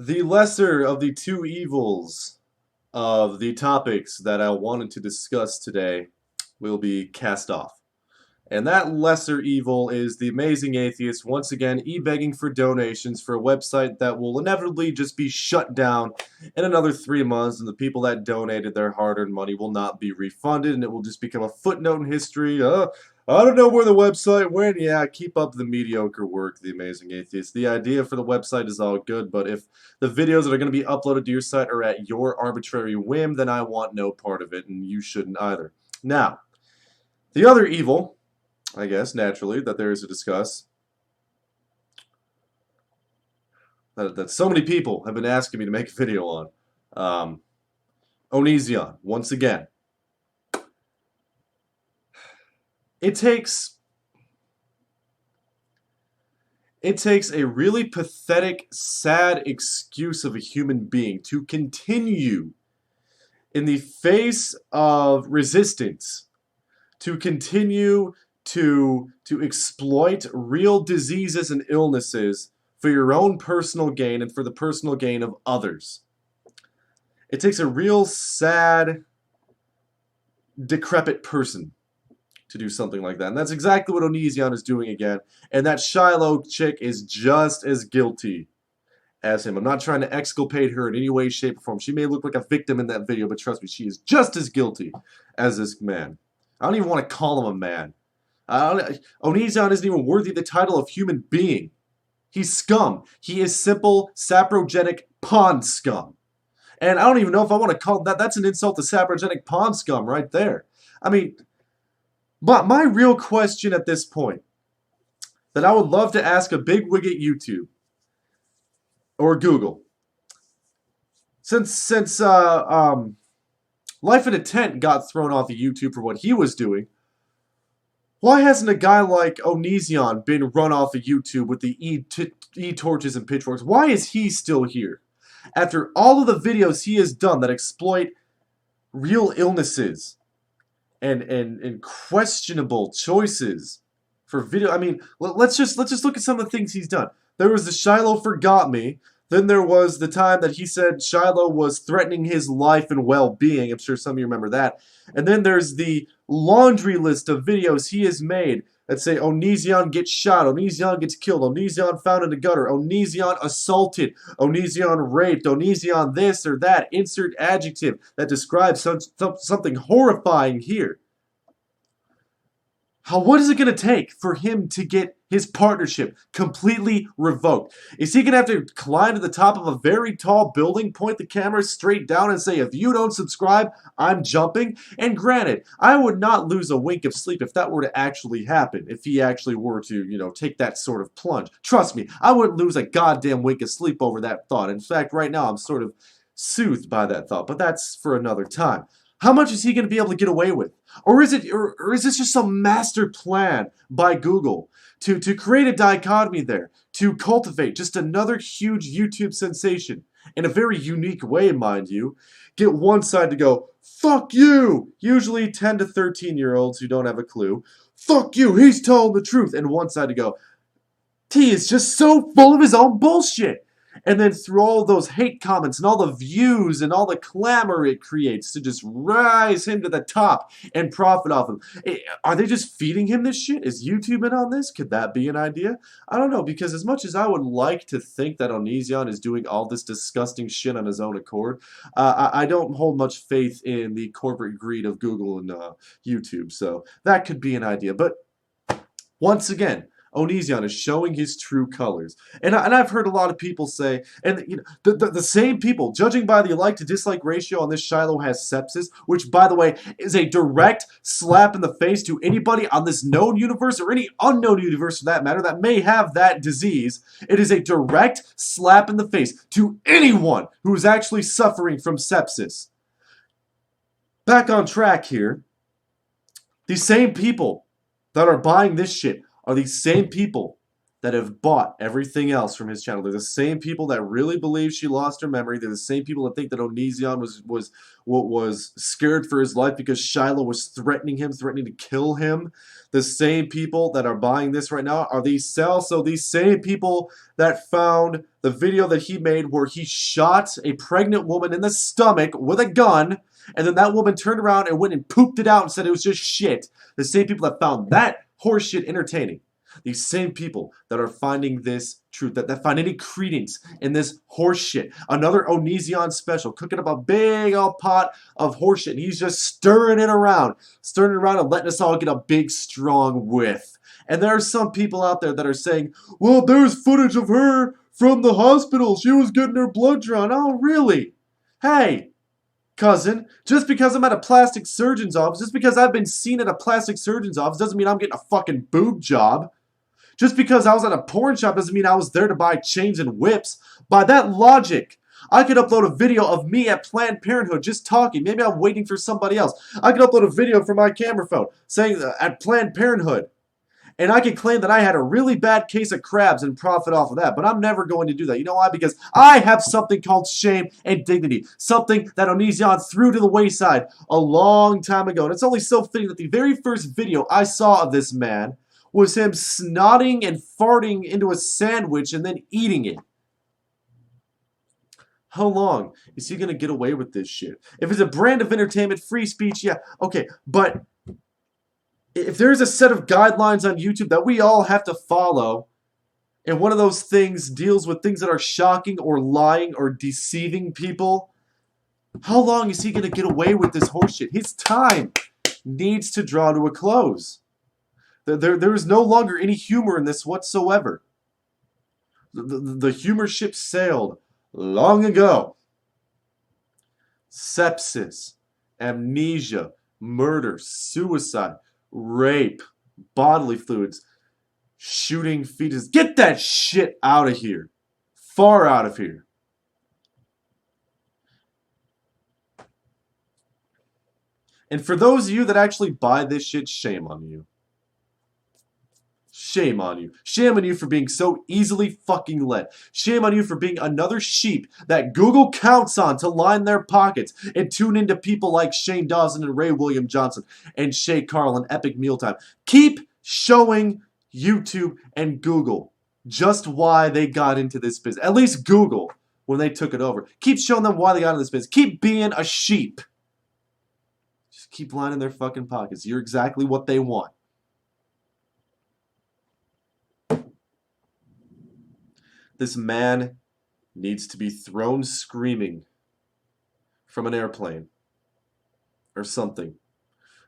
The lesser of the two evils of the topics that I wanted to discuss today will be cast off. And that lesser evil is the amazing atheist once again e-begging for donations for a website that will inevitably just be shut down in another 3 months, and the people that donated their hard-earned money will not be refunded, and it will just become a footnote in history. I don't know where the website went. Yeah, keep up the mediocre work, the amazing atheist. The idea for the website is all good, but if the videos that are going to be uploaded to your site are at your arbitrary whim, then I want no part of it, and you shouldn't either. Now, the other evil, I guess, naturally, that there is to discuss, that so many people have been asking me to make a video on. Onision, once again. It takes a really pathetic, sad excuse of a human being to continue in the face of resistance, to continue to exploit real diseases and illnesses for your own personal gain and for the personal gain of others. It takes a real sad, decrepit person to do something like that. And that's exactly what Onision is doing again. And that Shiloh chick is just as guilty as him. I'm not trying to exculpate her in any way, shape, or form. She may look like a victim in that video, but trust me, she is just as guilty as this man. I don't even want to call him a man. Onision isn't even worthy of the title of human being. He's scum. He is simple, saprogenic pond scum. And I don't even know if I want to call that. That's an insult to saprogenic pond scum right there. I mean, but my real question at this point that I would love to ask a bigwig at YouTube or Google, since Life in a Tent got thrown off of YouTube for what he was doing, why hasn't a guy like Onision been run off of YouTube with the e-torches and pitchforks? Why is he still here? After all of the videos he has done that exploit real illnesses and questionable choices for video. I mean, let's just look at some of the things he's done. There was the Shiloh forgot me. Then there was the time that he said Shiloh was threatening his life and well-being. I'm sure some of you remember that. And then there's the laundry list of videos he has made that say Onision gets shot, Onision gets killed, Onision found in the gutter, Onision assaulted, Onision raped, Onision this or that. Insert adjective that describes something horrifying here. What is it going to take for him to get his partnership completely revoked? Is he going to have to climb to the top of a very tall building, point the camera straight down and say, if you don't subscribe, I'm jumping? And granted, I would not lose a wink of sleep if that were to actually happen, if he actually were to, take that sort of plunge. Trust me, I wouldn't lose a goddamn wink of sleep over that thought. In fact, right now, I'm sort of soothed by that thought, but that's for another time. How much is he going to be able to get away with? Or is this just some master plan by Google to create a dichotomy there, to cultivate just another huge YouTube sensation in a very unique way, mind you? Get one side to go, fuck you! Usually 10 to 13-year-olds who don't have a clue. Fuck you, he's telling the truth. And one side to go, T is just so full of his own bullshit. And then through all those hate comments and all the views and all the clamor it creates to just rise him to the top and profit off him. Are they just feeding him this shit? Is YouTube in on this? Could that be an idea? I don't know, because as much as I would like to think that Onision is doing all this disgusting shit on his own accord, I don't hold much faith in the corporate greed of Google and YouTube. So that could be an idea. But once again, Onision is showing his true colors. And I've heard a lot of people say, and the same people, judging by the like to dislike ratio on this Shiloh has sepsis, which by the way is a direct slap in the face to anybody on this known universe or any unknown universe for that matter that may have that disease. It is a direct slap in the face to anyone who is actually suffering from sepsis. Back on track here. These same people that are buying this shit are these same people that have bought everything else from his channel. They're the same people that really believe she lost her memory. They're the same people that think that Onision was scared for his life because Shiloh was threatening him, threatening to kill him. The same people that are buying this right now are these cells. So these same people that found the video that he made where he shot a pregnant woman in the stomach with a gun, and then that woman turned around and went and pooped it out and said it was just shit. The same people that found that horseshit entertaining. These same people that are finding this truth, that find any credence in this horseshit. Another Onision special, cooking up a big old pot of horseshit, and he's just stirring it around and letting us all get a big, strong whiff. And there are some people out there that are saying, well, there's footage of her from the hospital. She was getting her blood drawn. Oh, really? Hey, cousin, just because I'm at a plastic surgeon's office, just because I've been seen at a plastic surgeon's office doesn't mean I'm getting a fucking boob job. Just because I was at a porn shop doesn't mean I was there to buy chains and whips. By that logic, I could upload a video of me at Planned Parenthood just talking. Maybe I'm waiting for somebody else. I could upload a video from my camera phone saying at Planned Parenthood. And I could claim that I had a really bad case of crabs and profit off of that. But I'm never going to do that. You know why? Because I have something called shame and dignity. Something that Onision threw to the wayside a long time ago. And it's only so fitting that the very first video I saw of this man was him snotting and farting into a sandwich and then eating it. How long is he going to get away with this shit? If it's a brand of entertainment, free speech, yeah, okay. But if there's a set of guidelines on YouTube that we all have to follow, and one of those things deals with things that are shocking or lying or deceiving people, how long is he going to get away with this horseshit? His time needs to draw to a close. There is no longer any humor in this whatsoever. The humor ship sailed long ago. Sepsis, amnesia, murder, suicide, rape, bodily fluids, shooting fetuses. Get that shit out of here. Far out of here. And for those of you that actually buy this shit, shame on you. Shame on you. Shame on you for being so easily fucking led. Shame on you for being another sheep that Google counts on to line their pockets and tune into people like Shane Dawson and Ray William Johnson and Shay Carl and Epic Mealtime. Keep showing YouTube and Google just why they got into this business. At least Google when they took it over. Keep showing them why they got into this business. Keep being a sheep. Just keep lining their fucking pockets. You're exactly what they want. This man needs to be thrown screaming from an airplane or something.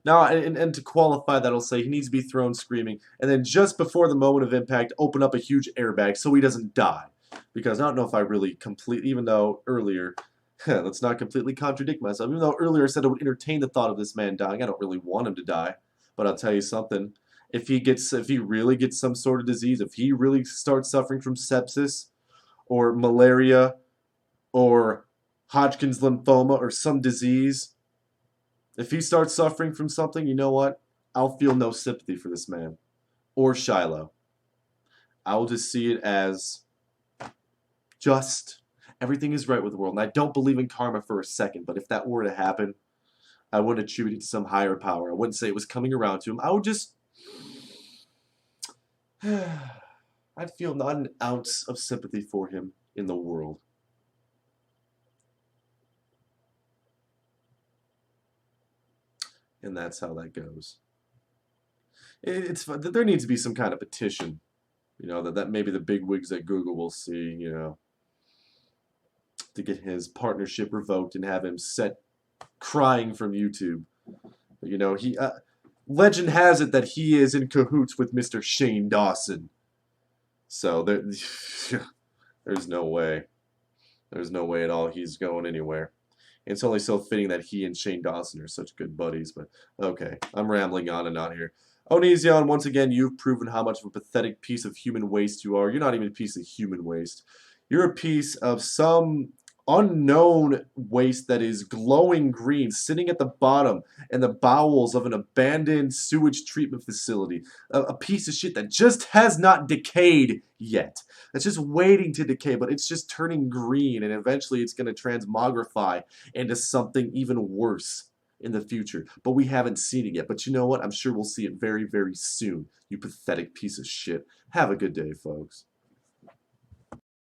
Now, and to qualify that, I'll say he needs to be thrown screaming, and then just before the moment of impact, open up a huge airbag so he doesn't die. Because I don't know if I really completely, even though earlier, let's not completely contradict myself, even though earlier I said I would entertain the thought of this man dying, I don't really want him to die. But I'll tell you something. If he really gets some sort of disease, if he really starts suffering from sepsis or malaria or Hodgkin's lymphoma or some disease, if he starts suffering from something, you know what? I'll feel no sympathy for this man or Shiloh. I will just see it as just everything is right with the world. And I don't believe in karma for a second, but if that were to happen, I wouldn't attribute it to some higher power. I wouldn't say it was coming around to him. I would just I'd feel not an ounce of sympathy for him in the world. And that's how that goes. There needs to be some kind of petition, you know, that maybe the big wigs at Google will see, you know, to get his partnership revoked and have him set crying from YouTube. You know, legend has it that he is in cahoots with Mr. Shane Dawson. So there's no way. There's no way at all he's going anywhere. It's only so fitting that he and Shane Dawson are such good buddies, but okay, I'm rambling on and on here. Onision, once again, you've proven how much of a pathetic piece of human waste you are. You're not even a piece of human waste. You're a piece of some unknown waste that is glowing green, sitting at the bottom in the bowels of an abandoned sewage treatment facility. A piece of shit that just has not decayed yet. It's just waiting to decay, but it's just turning green, and eventually it's going to transmogrify into something even worse in the future. But we haven't seen it yet. But you know what? I'm sure we'll see it very, very soon. You pathetic piece of shit. Have a good day, folks.